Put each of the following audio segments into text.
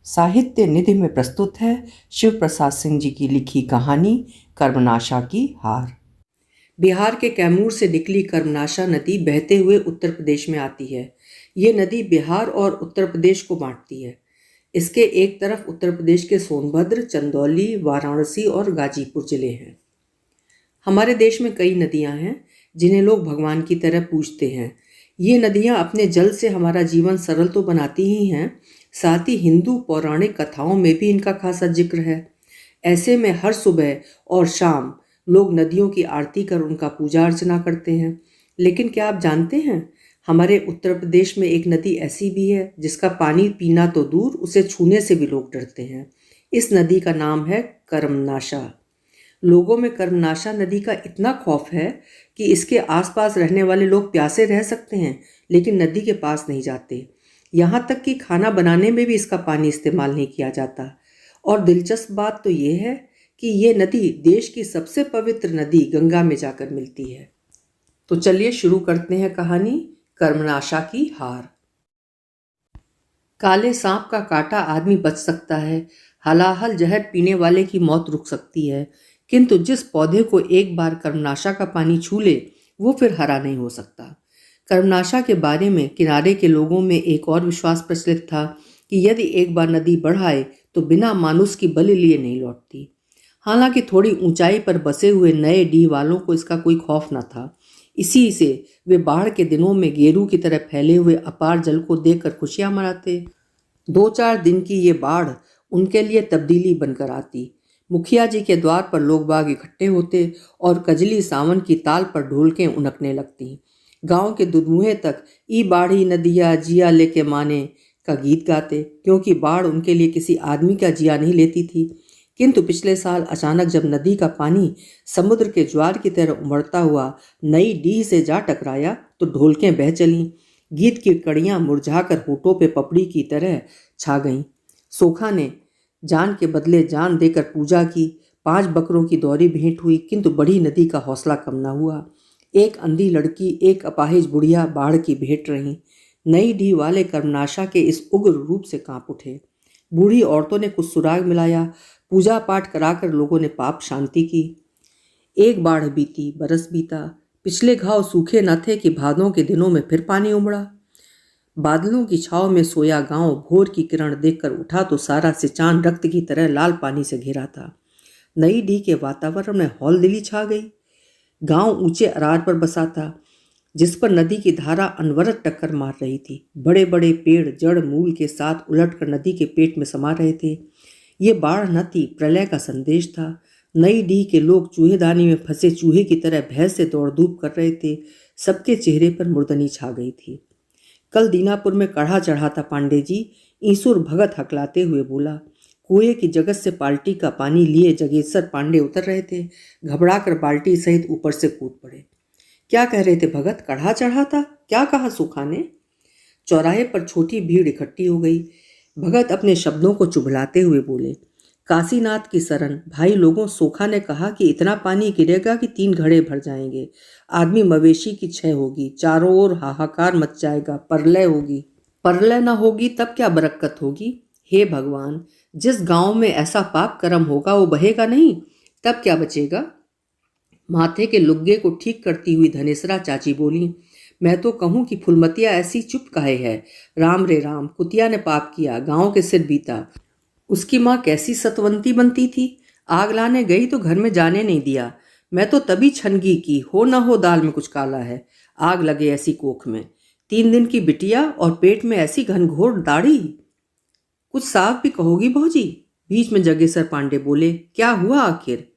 साहित्य निधि में प्रस्तुत है शिव प्रसाद सिंह जी की लिखी कहानी कर्मनाशा की हार। बिहार के कैमूर से निकली कर्मनाशा नदी बहते हुए उत्तर प्रदेश में आती है। ये नदी बिहार और उत्तर प्रदेश को बांटती है। इसके एक तरफ उत्तर प्रदेश के सोनभद्र, चंदौली, वाराणसी और गाजीपुर जिले हैं। हमारे देश में कई नदियां हैं जिन्हें लोग भगवान की तरह पूजते हैं। ये नदियां अपने जल से हमारा जीवन सरल तो बनाती ही हैं, साथ ही हिंदू पौराणिक कथाओं में भी इनका खासा जिक्र है। ऐसे में हर सुबह और शाम लोग नदियों की आरती कर उनका पूजा अर्चना करते हैं। लेकिन क्या आप जानते हैं, हमारे उत्तर प्रदेश में एक नदी ऐसी भी है जिसका पानी पीना तो दूर, उसे छूने से भी लोग डरते हैं। इस नदी का नाम है कर्मनाशा। लोगों में कर्मनाशा नदी का इतना खौफ है कि इसके आसपास रहने वाले लोग प्यासे रह सकते हैं लेकिन नदी के पास नहीं जाते। यहाँ तक कि खाना बनाने में भी इसका पानी इस्तेमाल नहीं किया जाता। और दिलचस्प बात तो ये है कि ये नदी देश की सबसे पवित्र नदी गंगा में जाकर मिलती है। तो चलिए शुरू करते हैं कहानी कर्मनाशा की हार। काले सांप का काटा आदमी बच सकता है, हलाहल जहर पीने वाले की मौत रुक सकती है, किंतु जिस पौधे को एक बार कर्मनाशा का पानी छू ले वो फिर हरा नहीं हो सकता। कर्मनाशा के बारे में किनारे के लोगों में एक और विश्वास प्रचलित था कि यदि एक बार नदी बढ़ आए तो बिना मानुष की बलि लिए नहीं लौटती। हालांकि थोड़ी ऊंचाई पर बसे हुए नए डीह वालों को इसका कोई खौफ न था। इसी से वे बाढ़ के दिनों में गेरू की तरह फैले हुए अपार जल को देखकर खुशियां मनाते। 2-4 दिन की ये बाढ़ उनके लिए तब्दीली बनकर आती। मुखिया जी के द्वार पर लोग बाग इकट्ठे होते और कजली सावन की ताल पर ढोलकें उनकने लगती। गांव के दुधमुहे तक ई बाढ़ी नदिया जिया लेके माने का गीत गाते, क्योंकि बाढ़ उनके लिए किसी आदमी का जिया नहीं लेती थी। किंतु पिछले साल अचानक जब नदी का पानी समुद्र के ज्वार की तरह उमड़ता हुआ नई डीह से जा टकराया तो ढोलकें बह चलीं। गीत की कड़ियां मुरझाकर होठों पे पपड़ी की तरह छा गईं। सोखा ने जान के बदले जान देकर पूजा की। 5 बकरों की दौरी भेंट हुई, किंतु बड़ी नदी का हौसला कम न हुआ। एक अंधी लड़की, एक अपाहिज बुढ़िया बाढ़ की भेंट रही। नई डीह वाले कर्मनाशा के इस उग्र रूप से कांप उठे। बूढ़ी औरतों ने कुछ सुराग मिलाया, पूजा पाठ कराकर लोगों ने पाप शांति की। एक बाढ़ बीती, बरस बीता, पिछले घाव सूखे न थे कि भादों के दिनों में फिर पानी उमड़ा। बादलों की छाव में सोया गांव भोर की किरण देखकर उठा तो सारा सिंचान रक्त की तरह लाल पानी से घिरा था। नई डीह के वातावरण में हौलदिली छा गई। गांव ऊंचे अरार पर बसा था जिस पर नदी की धारा अनवरत टक्कर मार रही थी। बड़े बड़े पेड़ जड़ मूल के साथ उलटकर नदी के पेट में समा रहे थे। ये बाढ़ न थी, प्रलय का संदेश था। नई डीह के लोग चूहेदानी में फंसे चूहे की तरह भय से दौड़ धूप कर रहे थे। सबके चेहरे पर मुर्दनी छा गई थी। कल दीनापुर में कढ़ा चढ़ा था पांडे जी, ईसुर भगत हकलाते हुए बोला। कुएं की जगत से बाल्टी का पानी लिए जगेश्वर पांडे उतर रहे थे। घबराकर बाल्टी सहित ऊपर से कूद पड़े। क्या कह रहे थे भगत? कढ़ा चढ़ा था? क्या कहा सूखा ने? चौराहे पर छोटी भीड़ इकट्ठी हो गई। भगत अपने शब्दों को चुभलाते हुए बोले, काशीनाथ की शरण भाई लोगों, सोखा ने कहा कि इतना पानी गिरेगा कि 3 घड़े भर जाएंगे। आदमी मवेशी की क्षय होगी, चारों ओर हाहाकार मच जाएगा, परलय होगी। परलय न होगी तब क्या बरकत होगी? हे भगवान, जिस गांव में ऐसा पाप कर्म होगा वो बहेगा नहीं, तब क्या बचेगा? माथे के लुग्गे को ठीक करती हुई धनेसरा चाची बोली, मैं तो कहूँ कि फुलमतिया ऐसी चुप काहे है? राम रे राम, कुतिया ने पाप किया, गांव के सिर बीता। उसकी माँ कैसी सतवंती बनती थी, आग लाने गई तो घर में जाने नहीं दिया। मैं तो तभी छनगी की, हो न हो दाल में कुछ काला है, आग लगे ऐसी कोख में। 3 दिन की बिटिया और पेट में ऐसी घनघोर दाढ़ी। कुछ साफ भी कहोगी भौजी? बीच में जगेसर पांडे बोले, क्या हुआ आखिर?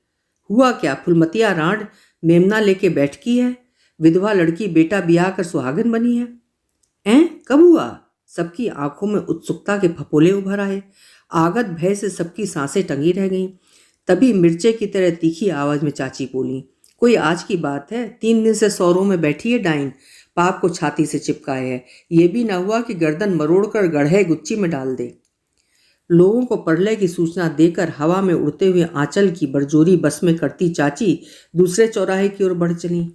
हुआ क्या, फुलमतिया रांड मेमना लेके बैठकी है। विधवा लड़की बेटा ब्याह कर सुहागन बनी है। कब हुआ? सबकी आंखों में उत्सुकता के फपोले उभर आए। आगत भय से सबकी सांसें टंगी रह गईं। तभी मिर्चे की तरह तीखी आवाज में चाची बोली, कोई आज की बात है? 3 दिन से सौरों में बैठी है डाइन, पाप को छाती से चिपकाए है। ये भी ना हुआ कि गर्दन मरोड़कर गढ़े गुच्ची में डाल दे। लोगों को प्रलय की सूचना देकर हवा में उड़ते हुए आंचल की बरजोरी बस में करती चाची दूसरे चौराहे की ओर बढ़ चली।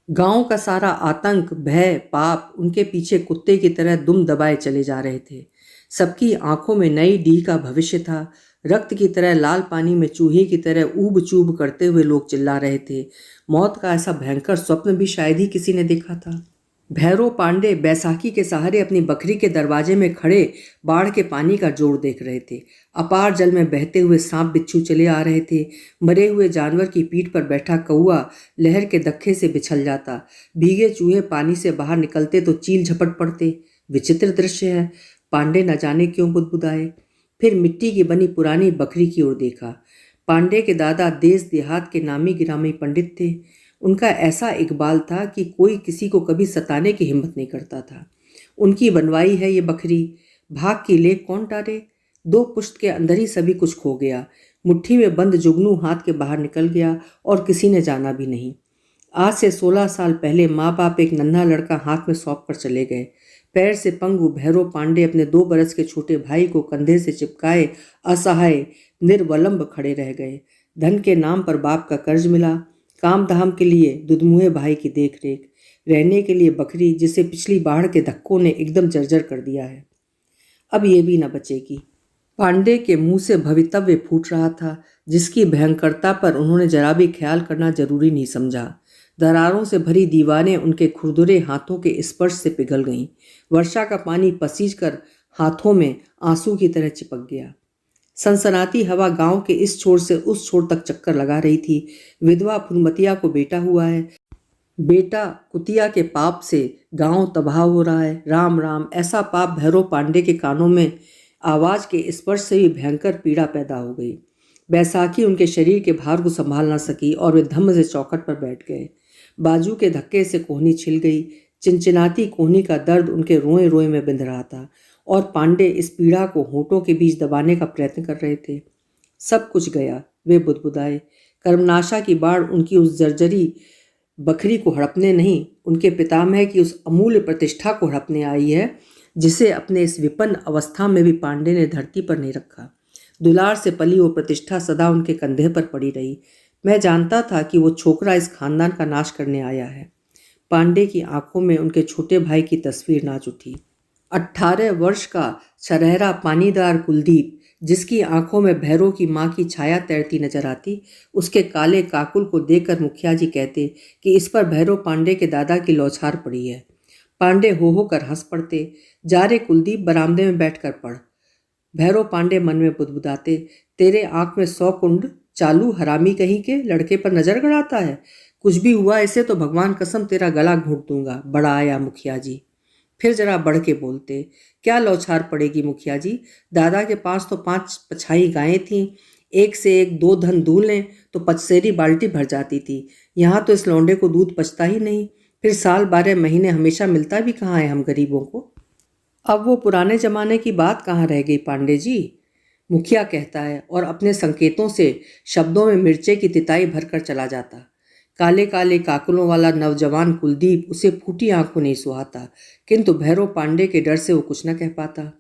गांव का सारा आतंक, भय, पाप उनके पीछे कुत्ते की तरह दुम दबाए चले जा रहे थे। सबकी आंखों में नई डीह का भविष्य था। रक्त की तरह लाल पानी में चूहे की तरह ऊब चूब करते हुए लोग चिल्ला रहे थे। मौत का ऐसा भयंकर स्वप्न भी शायद ही किसी ने देखा था। भैरव पांडे बैसाखी के सहारे अपनी बकरी के दरवाजे में खड़े बाढ़ के पानी का जोर देख रहे थे। अपार जल में बहते हुए सांप बिच्छू चले आ रहे थे। मरे हुए जानवर की पीठ पर बैठा कौआ लहर के धक्के से बिछल जाता। भीगे चूहे पानी से बाहर निकलते तो चील झपट पड़ते। विचित्र दृश्य है। पांडे न जाने क्यों बुदबुदाए। फिर मिट्टी की बनी पुरानी बकरी की ओर देखा। पांडे के दादा देश देहात के नामी गिरामी पंडित थे। उनका ऐसा इकबाल था कि कोई किसी को कभी सताने की हिम्मत नहीं करता था। उनकी बनवाई है ये बकरी, भाग की ले कौन टारे। 2 पुश्त के अंदर ही सभी कुछ खो गया। मुट्ठी में बंद जुगनू हाथ के बाहर निकल गया और किसी ने जाना भी नहीं। आज से 16 साल पहले माँ बाप एक नन्हा लड़का हाथ में सौंप कर चले गए। पैर से पंगु भैरव पांडे अपने 2 बरस के छोटे भाई को कंधे से चिपकाए असहाय निर्वलंब खड़े रह गए। धन के नाम पर बाप का कर्ज मिला, काम धाम के लिए दुधमुहे भाई की देख रेख, रहने के लिए बकरी जिसे पिछली बाढ़ के धक्कों ने एकदम जर्जर कर दिया है। अब ये भी न बचेगी। पांडे के मुंह से भवितव्य फूट रहा था, जिसकी भयंकरता पर उन्होंने जरा भी ख्याल करना जरूरी नहीं समझा। दरारों से भरी दीवारें उनके खुरदुरे हाथों के स्पर्श से पिघल गईं। वर्षा का पानी पसीज कर हाथों में आंसू की तरह चिपक गया। सनसनाती हवा गांव के इस छोर से उस छोर तक चक्कर लगा रही थी। विधवा फुलमतिया को बेटा हुआ है। बेटा कुतिया के पाप से गांव तबाह हो रहा है। राम राम, ऐसा पाप भैरव पांडे के कानों में आवाज के स्पर्श से भी भयंकर पीड़ा पैदा हो गई। बैसाखी उनके शरीर के भार को संभाल ना सकी और वे धम्म से चौखट पर बैठ गए। बाजू के धक्के से कोहनी छिल गई। चिनचिनाती कोहनी का दर्द उनके रोए रोए में बिंध रहा था और पांडे इस पीड़ा को होठों के बीच दबाने का प्रयत्न कर रहे थे। सब कुछ गया, वे बुदबुदाए। कर्मनाशा की बाढ़ उनकी उस जर्जरी बकरी को हड़पने नहीं, उनके पितामह की उस अमूल्य प्रतिष्ठा को हड़पने आई है, जिसे अपने इस विपन्न अवस्था में भी पांडे ने धरती पर नहीं रखा। दुलार से पली वो प्रतिष्ठा सदा उनके कंधे पर पड़ी रही। मैं जानता था कि वो छोकरा इस खानदान का नाश करने आया है। पांडे की आंखों में उनके छोटे भाई की तस्वीर नाच उठी। 18 वर्ष का सरहरा पानीदार कुलदीप, जिसकी आंखों में भैरव की माँ की छाया तैरती नजर आती, उसके काले काकुल को देखकर मुखिया जी कहते कि इस पर भैरव पांडे के दादा की लौछार पड़ी है। पांडे हो कर हंस पड़ते। जा रे कुलदीप, बरामदे में बैठ कर पढ़। भैरव पांडे मन में बुदबुदाते, तेरे आंख में 100 कुंड चालू, हरामी कहीं के, लड़के पर नजर गड़ाता है। कुछ भी हुआ इसे तो भगवान कसम तेरा गला घोंट दूंगा। बड़ा आया मुखिया जी। फिर जरा बढ़ के बोलते, क्या लौछार पड़ेगी मुखिया जी, दादा के पास तो 5 पछाई गायें थीं, एक से एक 2 धन दूध लें तो पचसेरी बाल्टी भर जाती थी। यहाँ तो इस लौंडे को दूध पचता ही नहीं। फिर साल 12 महीने हमेशा मिलता भी कहाँ है हम गरीबों को। अब वो पुराने जमाने की बात कहाँ रह गई पांडे जी, मुखिया कहता है और अपने संकेतों से शब्दों में मिर्चे की तिताई भरकर चला जाता। काले काले काकुलों वाला नौजवान कुलदीप उसे फूटी आंखों नहीं सुहाता, किंतु भैरव पांडे के डर से वो कुछ न कह पाता।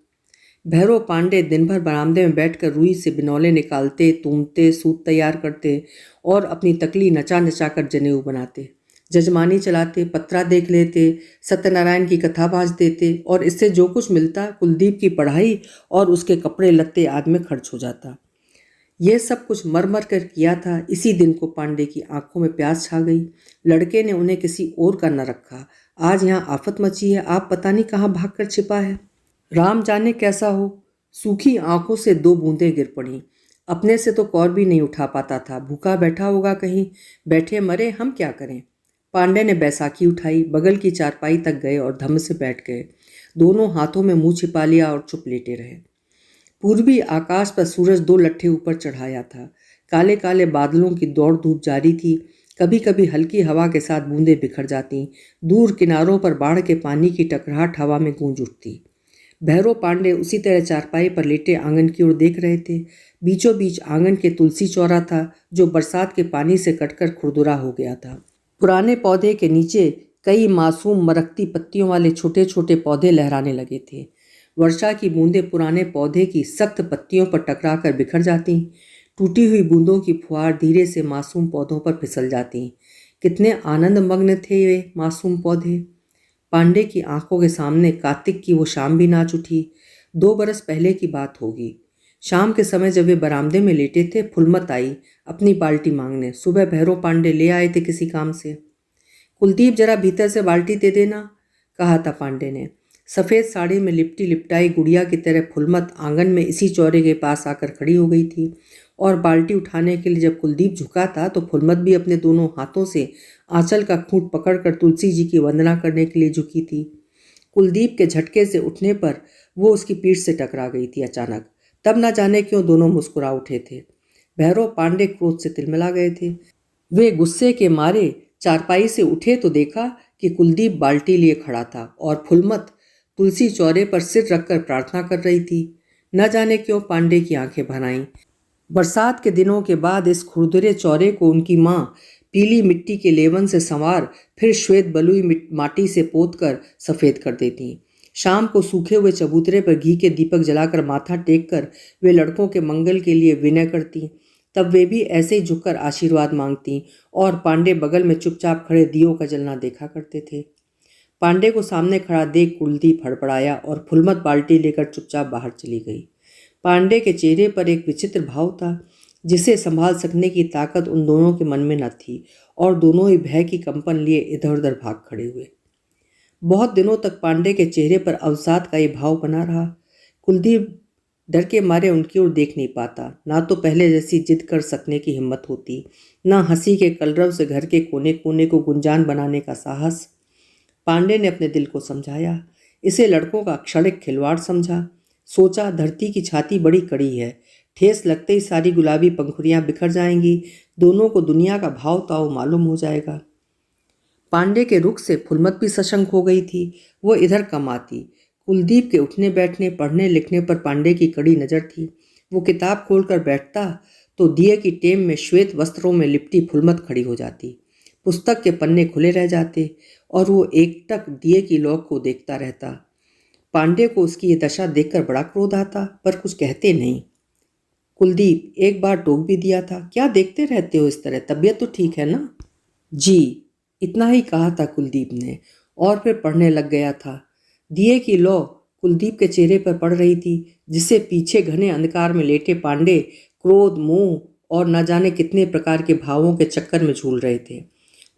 भैरव पांडे दिन भर बरामदे में बैठकर रुई से बिनौले निकालते, तूमते, सूत तैयार करते और अपनी तकली नचा नचा कर जनेऊ बनाते। जजमानी चलाते, पत्रा देख लेते, सत्यनारायण की कथा बाँच देते और इससे जो कुछ मिलता कुलदीप की पढ़ाई और उसके कपड़े लत्ते आदि में खर्च हो जाता। यह सब कुछ मर मर कर किया था। इसी दिन को पांडे की आंखों में प्यास छा गई। लड़के ने उन्हें किसी और का न रखा। आज यहाँ आफत मची है, आप पता नहीं कहाँ भाग कर छिपा है। राम जाने कैसा हो। सूखी आंखों से 2 बूंदें गिर पड़ी। अपने से तो कौर भी नहीं उठा पाता था। भूखा बैठा होगा कहीं, बैठे मरे, हम क्या करें। पांडे ने बैसाखी उठाई, बगल की चारपाई तक गए और धम्म से बैठ गए। दोनों हाथों में मुंह छिपा लिया और चुप लेटे रहे। पूर्वी आकाश पर सूरज 2 लट्ठे ऊपर चढ़ाया था। काले काले बादलों की दौड़ धूप जारी थी। कभी कभी हल्की हवा के साथ बूंदें बिखर जाती। दूर किनारों पर बाढ़ के पानी की टकराहट हवा में गूंज उठती। भैरव पांडे उसी तरह चारपाई पर लेटे आंगन की ओर देख रहे थे। बीचों बीच आंगन के तुलसी चौरा था, जो बरसात के पानी से कटकर खुरदुरा हो गया था। पुराने पौधे के नीचे कई मासूम मरकती पत्तियों वाले छोटे छोटे पौधे लहराने लगे थे। वर्षा की बूंदें पुराने पौधे की सख्त पत्तियों पर टकराकर बिखर जाती। टूटी हुई बूंदों की फुहार धीरे से मासूम पौधों पर फिसल जाती। कितने आनंद मग्न थे वे मासूम पौधे। पांडे की आंखों के सामने कार्तिक की वो शाम भी नाच उठी। 2 बरस पहले की बात होगी। शाम के समय जब वे बरामदे में लेटे थे, फुलमत आई अपनी बाल्टी मांगने। सुबह भैरव पांडे ले आए थे किसी काम से। कुलदीप, जरा भीतर से बाल्टी दे देना, कहा था पांडे ने। सफ़ेद साड़ी में लिपटी लिपटाई गुड़िया की तरह फुलमत आंगन में इसी चौरे के पास आकर खड़ी हो गई थी, और बाल्टी उठाने के लिए जब कुलदीप झुका था तो फुलमत भी अपने दोनों हाथों से आंचल का खूंट पकड़कर तुलसी जी की वंदना करने के लिए झुकी थी। कुलदीप के झटके से उठने पर वो उसकी पीठ से टकरा गई थी अचानक। तब न जाने क्यों दोनों मुस्कुरा उठे थे। भैरव पांडे क्रोध से तिलमिला गए थे। वे गुस्से के मारे चारपाई से उठे तो देखा कि कुलदीप बाल्टी लिए खड़ा था और फुलमत तुलसी चौरे पर सिर रखकर प्रार्थना कर रही थी। न जाने क्यों पांडे की आंखें भर आईं। बरसात के दिनों के बाद इस खुरदुरे चौरे को उनकी माँ पीली मिट्टी के लेवन से संवार फिर श्वेत बलुई माटी से पोत कर सफ़ेद कर देती। शाम को सूखे हुए चबूतरे पर घी के दीपक जलाकर माथा टेक कर वे लड़कों के मंगल के लिए विनय करती। तब वे भी ऐसे ही झुककर आशीर्वाद मांगती और पांडे बगल में चुपचाप खड़े दियों का जलना देखा करते थे। पांडे को सामने खड़ा देख कुलदीप हड़बड़ाया और फुलमत बाल्टी लेकर चुपचाप बाहर चली गई। पांडे के चेहरे पर एक विचित्र भाव था जिसे संभाल सकने की ताकत उन दोनों के मन में न थी, और दोनों ही भय की कंपन लिए इधर उधर भाग खड़े हुए। बहुत दिनों तक पांडे के चेहरे पर अवसाद का ये भाव बना रहा। कुलदीप डर के मारे उनकी ओर देख नहीं पाता। ना तो पहले जैसी जिद कर सकने की हिम्मत होती, ना हंसी के कलरव से घर के कोने कोने को गुंजान बनाने का साहस। पांडे ने अपने दिल को समझाया, इसे लड़कों का क्षणिक खिलवाड़ समझा। सोचा, धरती की छाती बड़ी कड़ी है, ठेस लगते ही सारी गुलाबी पंखुड़ियां बिखर जाएंगी, दोनों को दुनिया का भाव ताव मालूम हो जाएगा। पांडे के रुख से फुलमत भी सशंक हो गई थी। वो इधर कम आती। कुलदीप के उठने बैठने पढ़ने लिखने पर पांडे की कड़ी नज़र थी। वो किताब खोलकर बैठता तो दिए की टेम में श्वेत वस्त्रों में लिपटी फुलमत खड़ी हो जाती। पुस्तक के पन्ने खुले रह जाते और वो एकटक दिए की लौ को देखता रहता। पांडे को उसकी ये दशा देखकर बड़ा क्रोध आता, पर कुछ कहते नहीं। कुलदीप, एक बार टोक भी दिया था, क्या देखते रहते हो इस तरह, तबीयत तो ठीक है ना? जी, इतना ही कहा था कुलदीप ने, और फिर पढ़ने लग गया था। दिए की लौ कुलदीप के चेहरे पर पड़ रही थी, जिससे पीछे घने अंधकार में लेटे पांडे क्रोध, मोह और न जाने कितने प्रकार के भावों के चक्कर में झूल रहे थे।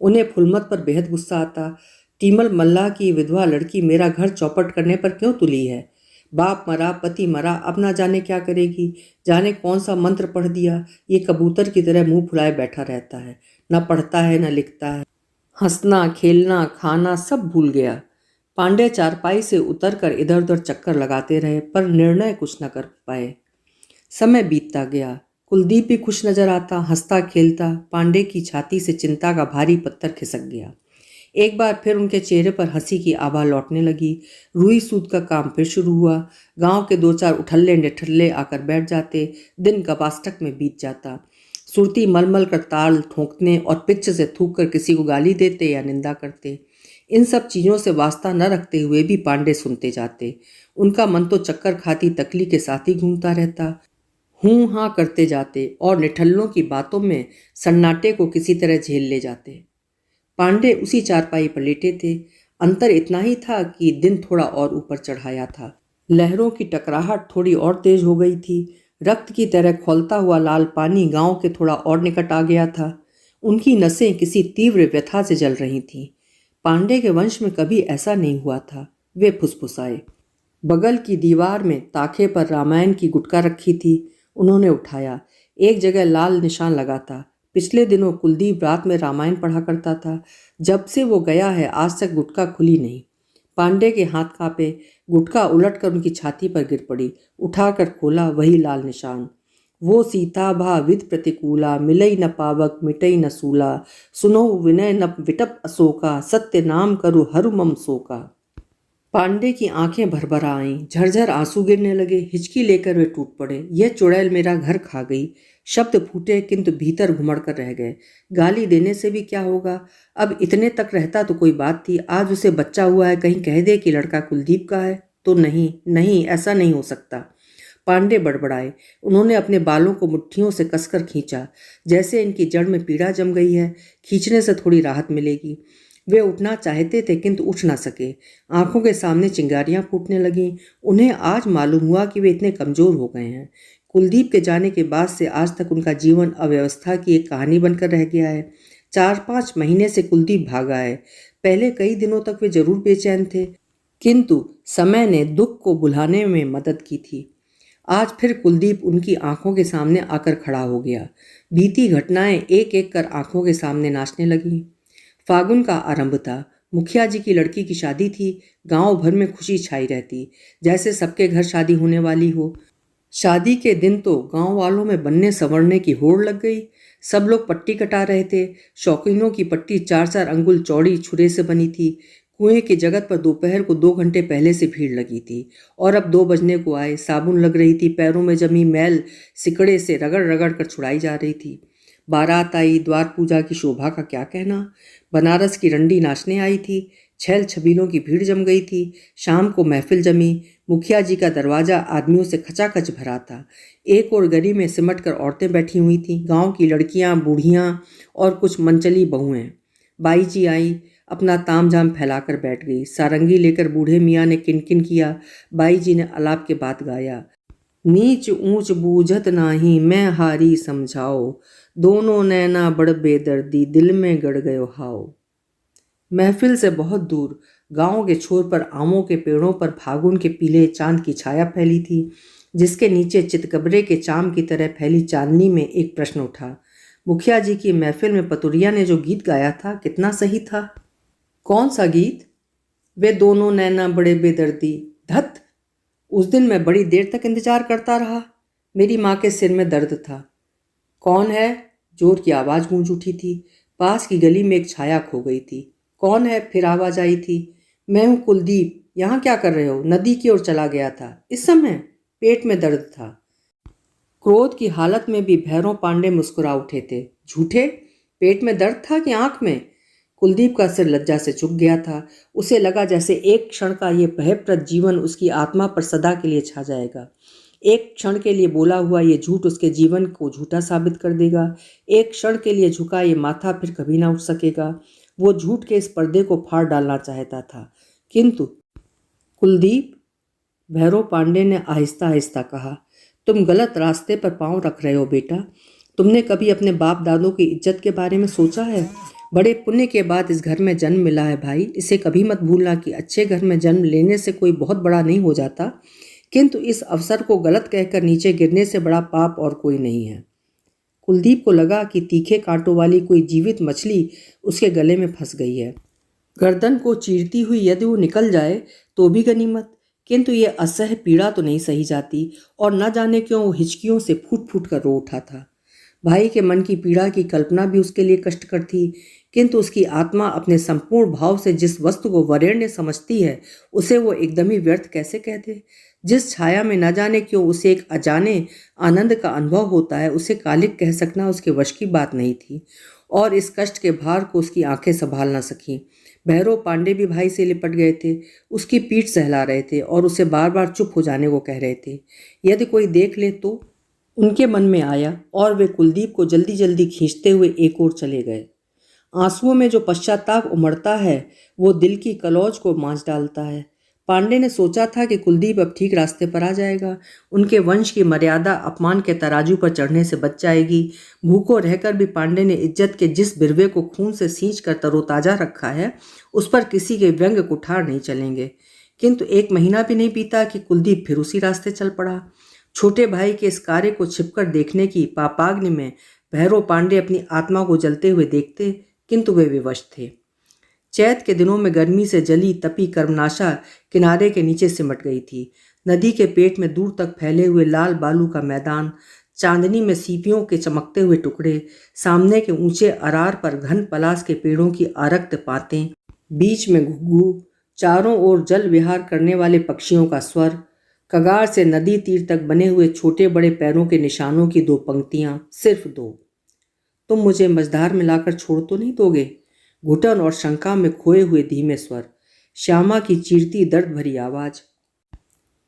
उन्हें फुलमत पर बेहद गुस्सा आता। टीमल मल्लाह की विधवा लड़की मेरा घर चौपट करने पर क्यों तुली है? बाप मरा, पति मरा, अब ना जाने क्या करेगी, जाने कौन सा मंत्र पढ़ दिया। ये कबूतर की तरह मुंह फुलाए बैठा रहता है, न पढ़ता है न लिखता है। हंसना, खेलना, खाना सब भूल गया। पांडे चारपाई से उतरकर इधर उधर चक्कर लगाते रहे, पर निर्णय कुछ न कर पाए। समय बीतता गया। कुलदीप भी खुश नजर आता, हंसता खेलता। पांडे की छाती से चिंता का भारी पत्थर खिसक गया। एक बार फिर उनके चेहरे पर हंसी की आभा लौटने लगी। रुई सूत का काम फिर शुरू हुआ। गांव के 2-4 उठल्ले निठल्ले आकर बैठ जाते। दिन गवाष्टक में बीत जाता। सुरती मलमल कर ताल ठोंकने और पिच से थूक कर किसी को गाली देते या निंदा करते। इन सब चीज़ों से वास्ता न रखते हुए भी पांडे सुनते जाते। उनका मन तो चक्कर खाती तकली के साथ ही घूमता रहता। हूँ हाँ करते जाते और निठल्लों की बातों में सन्नाटे को किसी तरह झेल ले जाते। पांडे उसी चारपाई पर लेटे थे। अंतर इतना ही था कि दिन थोड़ा और ऊपर चढ़ाया था। लहरों की टकराहट थोड़ी और तेज हो गई थी। रक्त की तरह खौलता हुआ लाल पानी गांव के थोड़ा और निकट आ गया था। उनकी नसें किसी तीव्र व्यथा से जल रही थीं। पांडे के वंश में कभी ऐसा नहीं हुआ था। वे फुसफुसाए। बगल की दीवार में ताखे पर रामायण की गुटका रखी थी। उन्होंने उठाया। एक जगह लाल निशान लगा था। पिछले दिनों कुलदीप रात में रामायण पढ़ा करता था। जब से वो गया है आज तक गुटका खुली नहीं। पांडे के हाथ कांपे। गुटका उलटकर उनकी छाती पर गिर पड़ी। उठाकर खोला, वही लाल निशान। वो सीता भा विद प्रतिकूला, मिलई न पावक मिटई न सूला, सुनो विनय न विटप अशोका, सत्य नाम करु हरु मम शोका। पांडे की आंखें भरभर आईं, झरझर आंसू गिरने लगे। हिचकी लेकर वे टूट पड़े। यह चुड़ैल मेरा घर खा गई। शब्द फूटे किंतु भीतर घुमड़ कर रह गए। गाली देने से भी क्या होगा? अब इतने तक रहता तो कोई बात थी। आज उसे बच्चा हुआ है, कहीं कह दे कि लड़का कुलदीप का है तो नहीं नहीं, ऐसा नहीं हो सकता। पांडे बड़बड़ाए। उन्होंने अपने बालों को मुट्ठियों से कसकर खींचा, जैसे इनकी जड़ में पीड़ा जम गई है, खींचने से थोड़ी राहत मिलेगी। वे उठना चाहते थे किंतु उठ ना सके। आंखों के सामने चिंगारियां फूटने लगीं। उन्हें आज मालूम हुआ कि वे इतने कमजोर हो गए हैं। कुलदीप के जाने के बाद से आज तक उनका जीवन अव्यवस्था की एक कहानी बनकर रह गया है। 4-5 महीने से कुलदीप भागा है। पहले कई दिनों तक वे जरूर बेचैन थे, किंतु समय ने दुख को बुलाने में मदद की थी। आज फिर कुलदीप उनकी आंखों के सामने आकर खड़ा हो गया। बीती घटनाएं एक एक कर आंखों के सामने नाचने लगीं। फागुन का आरंभ था। मुखिया जी की लड़की की शादी थी। गांव भर में खुशी छाई रहती, जैसे सबके घर शादी होने वाली हो। शादी के दिन तो गांव वालों में बनने संवरने की होड़ लग गई। सब लोग पट्टी कटा रहे थे। शौकीनों की पट्टी 4-4 अंगुल चौड़ी छुरे से बनी थी। कुएं की जगह पर दोपहर को 2 घंटे पहले से भीड़ लगी थी और अब 2 बजने को आए। साबुन लग रही थी। पैरों में जमी मैल सिकड़े से रगड़ रगड़ कर छुड़ाई जा रही थी। बारात आई। द्वार पूजा की शोभा का क्या कहना। बनारस की रंडी नाचने आई थी। छैल छबीलों की भीड़ जम गई थी। शाम को महफिल जमी। मुखिया जी का दरवाजा आदमियों से खचाखच भरा था। एक और गली में सिमट कर औरतें बैठी हुई थीं, गांव की लड़कियां, बूढ़ियां और कुछ मनचली बहुएं। बाई जी आई, अपना तामझाम फैलाकर बैठ गई। सारंगी लेकर बूढ़े मियाँ ने किनकिन किया। बाई जी ने अलाप के बात गाया। नीच ऊंच बूझत नाही, मैं हारी समझाओ, दोनों नैना बड़ बेदर्दी, दिल में गड़ गयो हाओ। महफिल से बहुत दूर गांव के छोर पर आमों के पेड़ों पर फागुन के पीले चांद की छाया फैली थी, जिसके नीचे चितकबरे के चाम की तरह फैली चांदनी में एक प्रश्न उठा। मुखिया जी की महफिल में पतुरिया ने जो गीत गाया था कितना सही था। कौन सा गीत? वे दोनों नैना बड़े बेदर्दी। धत! उस दिन मैं बड़ी देर तक इंतजार करता रहा। मेरी माँ के सिर में दर्द था। कौन है? जोर की आवाज़ गूंज उठी थी। पास की गली में एक छाया खो गई थी। कौन है? फिर आवाज़ आई थी। मैं हूँ कुलदीप। यहाँ क्या कर रहे हो? नदी की ओर चला गया था। इस समय? पेट में दर्द था। क्रोध की हालत में भी भैरव पांडे मुस्कुरा उठे थे। झूठे? पेट में दर्द था कि आंख में? कुलदीप का सिर लज्जा से झुक गया था। उसे लगा जैसे एक क्षण का ये भयप्रद जीवन उसकी आत्मा पर सदा के लिए छा जाएगा। एक क्षण के लिए बोला हुआ ये झूठ उसके जीवन को झूठा साबित कर देगा। एक क्षण के लिए झुका ये माथा फिर कभी ना उठ सकेगा। वो झूठ के इस पर्दे को फाड़ डालना चाहता था, किंतु कुलदीप, भैरव पांडे ने आहिस्ता आहिस्ता कहा, तुम गलत रास्ते पर पांव रख रहे हो बेटा। तुमने कभी अपने बाप दादों की इज्जत के बारे में सोचा है? बड़े पुण्य के बाद इस घर में जन्म मिला है भाई। इसे कभी मत भूलना कि अच्छे घर में जन्म लेने से कोई बहुत बड़ा नहीं हो जाता, किंतु इस अवसर को गलत कहकर नीचे गिरने से बड़ा पाप और कोई नहीं है। कुलदीप को लगा कि तीखे कांटों वाली कोई जीवित मछली उसके गले में फंस गई है। गर्दन को चीरती हुई यदि वो निकल जाए तो भी गनीमत, किंतु ये असह्य पीड़ा तो नहीं सही जाती। और न जाने क्यों वो हिचकियों से फूट फूट कर रो उठा था। भाई के मन की पीड़ा की कल्पना भी उसके लिए कष्टकर थी, किंतु उसकी आत्मा अपने संपूर्ण भाव से जिस वस्तु को वरेण्य समझती है उसे वो एकदम ही व्यर्थ कैसे कह दे। जिस छाया में न जाने क्यों उसे एक अजाने आनंद का अनुभव होता है, उसे कालिक कह सकना उसके वश की बात नहीं थी। और इस कष्ट के भार को उसकी आंखें संभाल न सकीं। भैरव पांडे भी भाई से लिपट गए थे, उसकी पीठ सहला रहे थे और उसे बार बार चुप हो जाने को कह रहे थे। यदि कोई देख ले तो उनके मन में आया और वे कुलदीप को जल्दी जल्दी खींचते हुए एक ओर चले गए। आंसुओं में जो पश्चाताप उमड़ता है वो दिल की कलौज को मांझ डालता है। पांडे ने सोचा था कि कुलदीप अब ठीक रास्ते पर आ जाएगा। उनके वंश की मर्यादा अपमान के तराजू पर चढ़ने से बच जाएगी। भूखों रहकर भी पांडे ने इज्जत के जिस बिरवे को खून से सींच कर तरोताजा रखा है, उस पर किसी के व्यंग कुठार नहीं चलेंगे। किंतु 1 महीना भी नहीं बीता कि कुलदीप फिर उसी रास्ते चल पड़ा। छोटे भाई के इस कार्य को छिपकर देखने की पापाग्नि में भैरव पांडे अपनी आत्मा को जलते हुए देखते, किंतु वे विवश थे। चैत के दिनों में गर्मी से जली तपी कर्मनाशा किनारे के नीचे सिमट गई थी। नदी के पेट में दूर तक फैले हुए लाल बालू का मैदान, चांदनी में सीपियों के चमकते हुए टुकड़े, सामने के ऊंचे अरार पर घन पलास के पेड़ों की आरक्त पातें, बीच में घुघू, चारों ओर जल विहार करने वाले पक्षियों का स्वर, कगार से नदी तीर तक बने हुए छोटे बड़े पैरों के निशानों की 2 पंक्तियां, सिर्फ 2। तुम मुझे मझधार में लाकर छोड़ तो नहीं दोगे? घुटन और शंका में खोए हुए धीमे स्वर, श्यामा की चीरती दर्द भरी आवाज।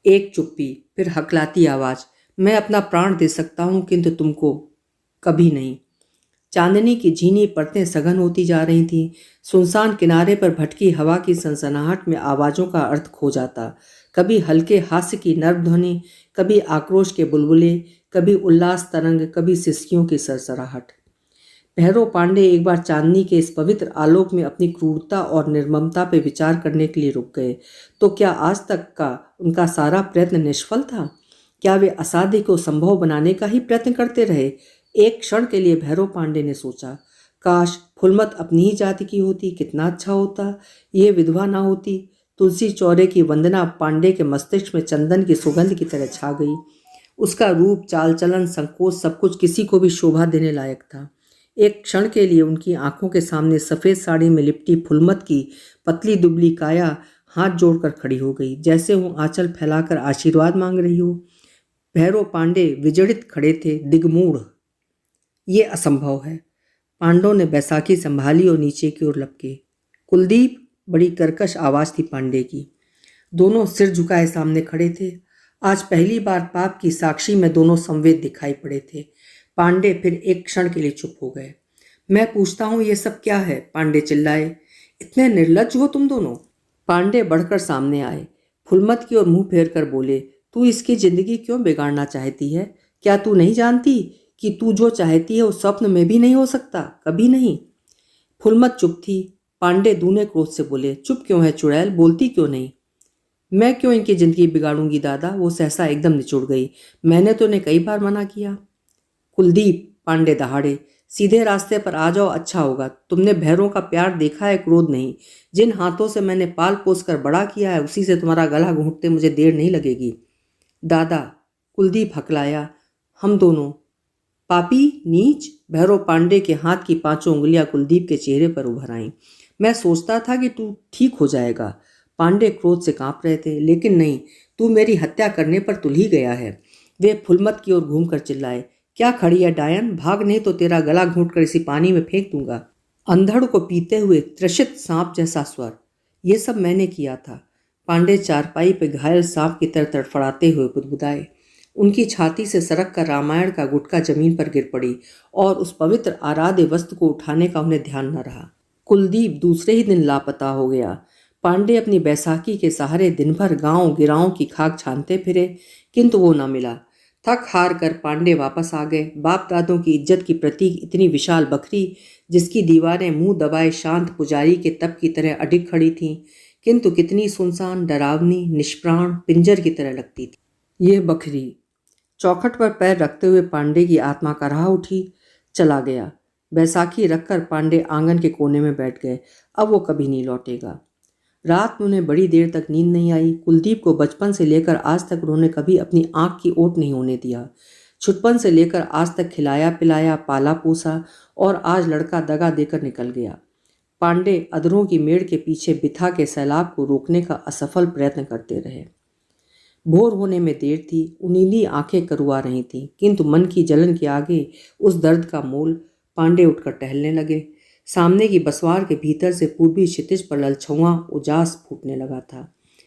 एक चुप्पी, फिर हकलाती आवाज, मैं अपना प्राण दे सकता हूं किंतु तुमको कभी नहीं। चांदनी की झीनी परतें सघन होती जा रही थीं। सुनसान किनारे पर भटकी हवा की सनसनाहट में आवाज़ों का अर्थ खो जाता। कभी हल्के हास्य की नर्म ध्वनि, कभी आक्रोश के बुलबुले, कभी उल्लास तरंग, कभी सिसकियों की सरसराहट। भैरव पांडे एक बार चांदनी के इस पवित्र आलोक में अपनी क्रूरता और निर्ममता पर विचार करने के लिए रुक गए। तो क्या आज तक का उनका सारा प्रयत्न निष्फल था? क्या वे असाध्य को संभव बनाने का ही प्रयत्न करते रहे? एक क्षण के लिए भैरव पांडे ने सोचा, काश फुलमत अपनी ही जाति की होती, कितना अच्छा होता। ये विधवा ना होती। तुलसी चौरे की वंदना पांडे के मस्तिष्क में चंदन की सुगंध की तरह छा गई। उसका रूप, चाल चलन, संकोच, सब कुछ किसी को भी शोभा देने लायक था। एक क्षण के लिए उनकी आंखों के सामने सफ़ेद साड़ी में लिपटी फुलमत की पतली दुबली काया हाथ जोड़कर खड़ी हो गई, जैसे वो आंचल फैलाकर आशीर्वाद मांग रही हो। भैरव पांडे विजड़ित खड़े थे, दिग्मूढ़। ये असंभव है। पांडव ने बैसाखी संभाली और नीचे की ओर लपके। कुलदीप, बड़ी कर्कश आवाज थी पांडे की। दोनों सिर झुकाए सामने खड़े थे। आज पहली बार पाप की साक्षी में दोनों संवेद दिखाई पड़े थे। पांडे फिर एक क्षण के लिए चुप हो गए। मैं पूछता हूं ये सब क्या है? पांडे चिल्लाए। इतने निर्लज्ज हो तुम दोनों। पांडे बढ़कर सामने आए, फुलमत की ओर मुंह फेर कर बोले, तू इसकी जिंदगी क्यों बिगाड़ना चाहती है? क्या तू नहीं जानती कि तू जो चाहती है वो स्वप्न में भी नहीं हो सकता, कभी नहीं। फुलमत चुप थी। पांडे दूने क्रोध से बोले, चुप क्यों है चुड़ैल, बोलती क्यों नहीं? मैं क्यों इनकी जिंदगी बिगाड़ूंगी दादा? वो सहसा एकदम निचुड़ गई। मैंने तो उन्हें कई बार मना किया। कुलदीप, पांडे दहाड़े, सीधे रास्ते पर आ जाओ, अच्छा होगा। तुमने भैरों का प्यार देखा है, क्रोध नहीं। जिन हाथों से मैंने पाल पोस कर बड़ा किया है, उसी से तुम्हारा गला घोंटते मुझे देर नहीं लगेगी। दादा, कुलदीप हकलाया, हम दोनों पापी, नीच। भैरव पांडे के हाथ की पांचों उंगलियां कुलदीप के चेहरे पर उभर आईं। मैं सोचता था कि तू ठीक हो जाएगा। पांडे क्रोध से कांप रहे थे, लेकिन नहीं, तू मेरी हत्या करने पर तुल ही गया है। वे फुलमत की ओर घूमकर चिल्लाए, क्या खड़ी है डायन? भाग, नहीं तो तेरा गला घोंट कर इसी पानी में फेंक दूंगा। अंधड़ को पीते हुए त्रसित सांप जैसा स्वर, ये सब मैंने किया था। पांडे चारपाई पे घायल सांप की तरह तड़फड़ाते हुए बुदबुदाए। उनकी छाती से सरक कर रामायण का गुटका जमीन पर गिर पड़ी और उस पवित्र आराध्य वस्तु को उठाने का उन्हें ध्यान न रहा। कुलदीप दूसरे ही दिन लापता हो गया। पांडे अपनी बैसाखी के सहारे दिन भर गांव गिराओं की खाक छानते फिरे, किंतु वो न मिला। थक हार कर पांडे वापस आ गए। बाप दादों की इज्जत की प्रतीक इतनी विशाल बकरी, जिसकी दीवारें मुंह दबाए शांत पुजारी के तप की तरह अडिग खड़ी थीं, किंतु कितनी सुनसान, डरावनी, निष्प्राण, पिंजर की तरह लगती थी। ये बकरी। चौखट पर पैर रखते हुए पांडे की आत्मा कराह उठी। चला गया। बैसाखी रखकर पांडे आंगन के कोने में बैठ गए। अब वो कभी नहीं लौटेगा। रात में उन्हें बड़ी देर तक नींद नहीं आई। कुलदीप को बचपन से लेकर आज तक उन्होंने कभी अपनी आंख की ओट नहीं होने दिया। छुटपन से लेकर आज तक खिलाया पिलाया, पाला पोसा, और आज लड़का दगा देकर निकल गया। पांडे अधरों की मेड़ के पीछे बिथा के सैलाब को रोकने का असफल प्रयत्न करते रहे। भोर होने में देर थी। उनीली आंखें करुआ रही थीं, किंतु मन की जलन के आगे उस दर्द का मोल। पांडे उठकर टहलने लगे। सामने की बसवार के भीतर से पूर्वी क्षितिज पर ललछुआ उजास फूटने लगा था।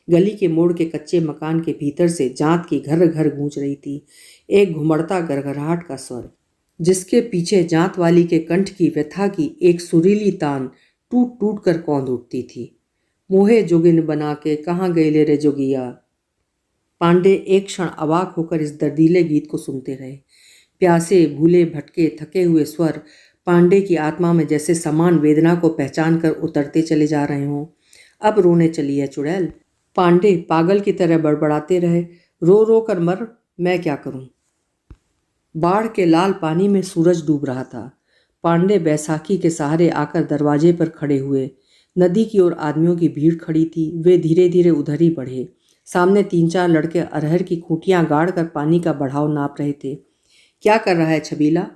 गली के मोड़ के कच्चे मकान के भीतर से जांत की घर घर गूंज रही थी, एक घुमड़ता गरगराहट का स्वर, जिसके पीछे जांत वाली के कंठ की व्यथा की एक सुरीली तान टूट टूट कर कौंध उठती थी। मोहे जोगिन बना के कहाँ गए ले रे जोगिया। पांडे एक क्षण अवाक होकर इस दर्दीले गीत को सुनते रहे। प्यासे, भूले, भटके, थके हुए स्वर पांडे की आत्मा में जैसे समान वेदना को पहचान कर उतरते चले जा रहे हों। अब रोने चली है चुड़ैल। पांडे पागल की तरह बड़बड़ाते रहे, रो रो कर मर, मैं क्या करूं। बाढ़ के लाल पानी में सूरज डूब रहा था। पांडे बैसाखी के सहारे आकर दरवाजे पर खड़े हुए। नदी की ओर आदमियों की भीड़ खड़ी थी। वे धीरे धीरे उधर ही बढ़े। सामने 3-4 लड़के अरहर की खूंटियां गाड़ कर पानी का बढ़ाव नाप रहे थे। क्या कर रहा है छबीला?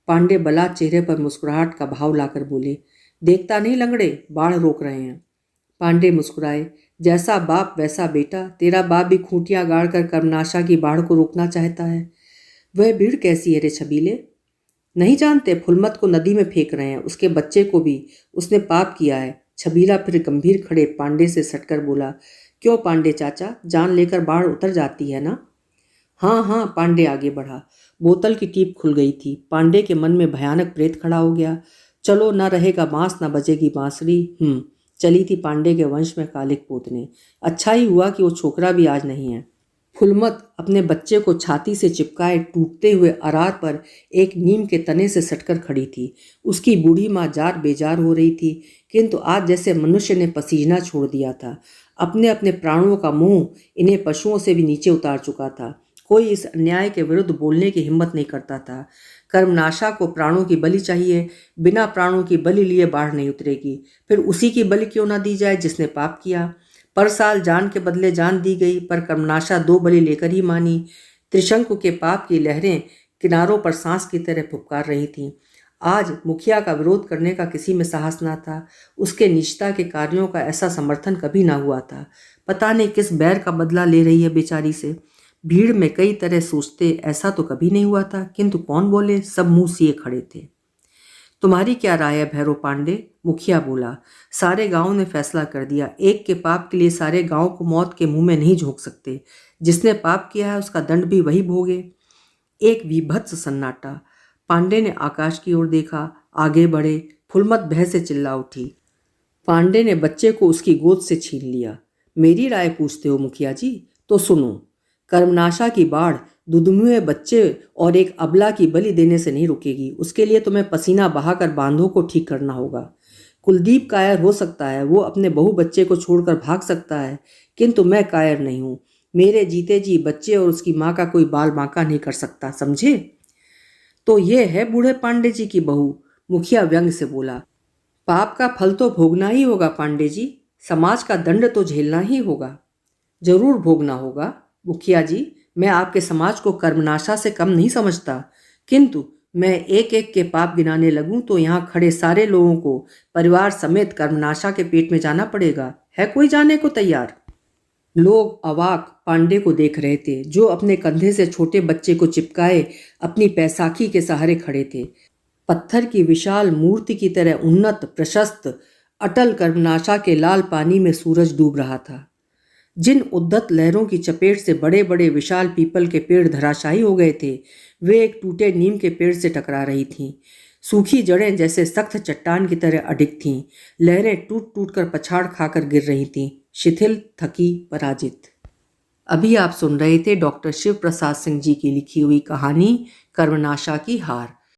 पांडे बला चेहरे पर मुस्कुराहट का भाव लाकर बोले, देखता नहीं लंगड़े, बाढ़ रोक रहे हैं। पांडे मुस्कुराए, जैसा बाप वैसा बेटा। तेरा बाप भी खूंटियां गाड़ कर कर्मनाशा की बाढ़ को रोकना चाहता है। वह भीड़ कैसी है रे छबीले? नहीं जानते? फुलमत को नदी में फेंक रहे हैं, उसके बच्चे को भी। उसने पाप किया है। छबीला फिर गंभीर खड़े पांडे से सटकर बोला, क्यों पांडे चाचा, जान लेकर बाढ़ उतर जाती है ना? हाँ हाँ, पांडे आगे बढ़ा। बोतल की टीप खुल गई थी। पांडे के मन में भयानक प्रेत खड़ा हो गया। चलो, न रहेगा बांस न बजेगी बांसुरी। चली थी पांडे के वंश में कालिक पोतने। अच्छा ही हुआ कि वो छोकरा भी आज नहीं है। फुलमत अपने बच्चे को छाती से चिपकाए टूटते हुए अरार पर एक नीम के तने से सटकर खड़ी थी। उसकी बूढ़ी माँ जार बेजार हो रही थी, किंतु आज जैसे मनुष्य ने पसीना छोड़ दिया था। अपने अपने प्राणों का मोह इन्हें पशुओं से भी नीचे उतार चुका था। कोई इस अन्याय के विरुद्ध बोलने की हिम्मत नहीं करता था। कर्मनाशा को प्राणों की बलि चाहिए। बिना प्राणों की बलि लिए बाढ़ नहीं उतरेगी। फिर उसी की बलि क्यों ना दी जाए जिसने पाप किया। पर साल जान के बदले जान दी गई, पर कर्मनाशा दो बलि लेकर ही मानी। त्रिशंकु के पाप की लहरें किनारों पर सांस की तरह फुफकार रही थीं। आज मुखिया का विरोध करने का किसी में साहस ना था। उसके निष्ठा के कार्यों का ऐसा समर्थन कभी ना हुआ था। पता नहीं किस बैर का बदला ले रही है बेचारी से। भीड़ में कई तरह सोचते, ऐसा तो कभी नहीं हुआ था, किंतु कौन बोले, सब मुंह सिए खड़े थे। तुम्हारी क्या राय है भैरव पांडे? मुखिया बोला। सारे गांव ने फैसला कर दिया। एक के पाप के लिए सारे गांव को मौत के मुंह में नहीं झोंक सकते। जिसने पाप किया है उसका दंड भी वही भोगे। एक विभत्स सन्नाटा। पांडे ने आकाश की ओर देखा। आगे बढ़े। फुलमत भय से चिल्ला उठी। पांडे ने बच्चे को उसकी गोद से छीन लिया। मेरी राय पूछते हो मुखिया जी? तो सुनो। कर्मनाशा की बाढ़ दुधमुए बच्चे और एक अबला की बलि देने से नहीं रुकेगी। उसके लिए तुम्हें पसीना बहाकर बांधों को ठीक करना होगा। कुलदीप कायर हो सकता है, वो अपने बहू बच्चे को छोड़कर भाग सकता है, किंतु मैं कायर नहीं हूँ। मेरे जीते जी बच्चे और उसकी माँ का कोई बाल बांका नहीं कर सकता, समझे? तो ये है बूढ़े पांडे जी की बहू, मुखिया व्यंग से बोला। पाप का फल तो भोगना ही होगा पांडे जी। समाज का दंड तो झेलना ही होगा। जरूर भोगना होगा मुखिया जी। मैं आपके समाज को कर्मनाशा से कम नहीं समझता, किंतु मैं एक एक के पाप गिनाने लगूं तो यहाँ खड़े सारे लोगों को परिवार समेत कर्मनाशा के पेट में जाना पड़ेगा। है कोई जाने को तैयार? लोग अवाक पांडे को देख रहे थे, जो अपने कंधे से छोटे बच्चे को चिपकाए अपनी पैसाखी के सहारे खड़े थे। पत्थर की विशाल मूर्ति की तरह उन्नत, प्रशस्त, अटल कर्मनाशा के लाल पानी में सूरज डूब रहा था। जिन उद्धत लहरों की चपेट से बड़े बड़े विशाल पीपल के पेड़ धराशायी हो गए थे, वे एक टूटे नीम के पेड़ से टकरा रही थीं। सूखी जड़ें जैसे सख्त चट्टान की तरह अडिग थीं। लहरें टूट टूट कर पछाड़ खाकर गिर रही थीं, शिथिल, थकी, पराजित। अभी आप सुन रहे थे डॉक्टर शिव प्रसाद सिंह जी की लिखी हुई कहानी कर्मनाशा की हार।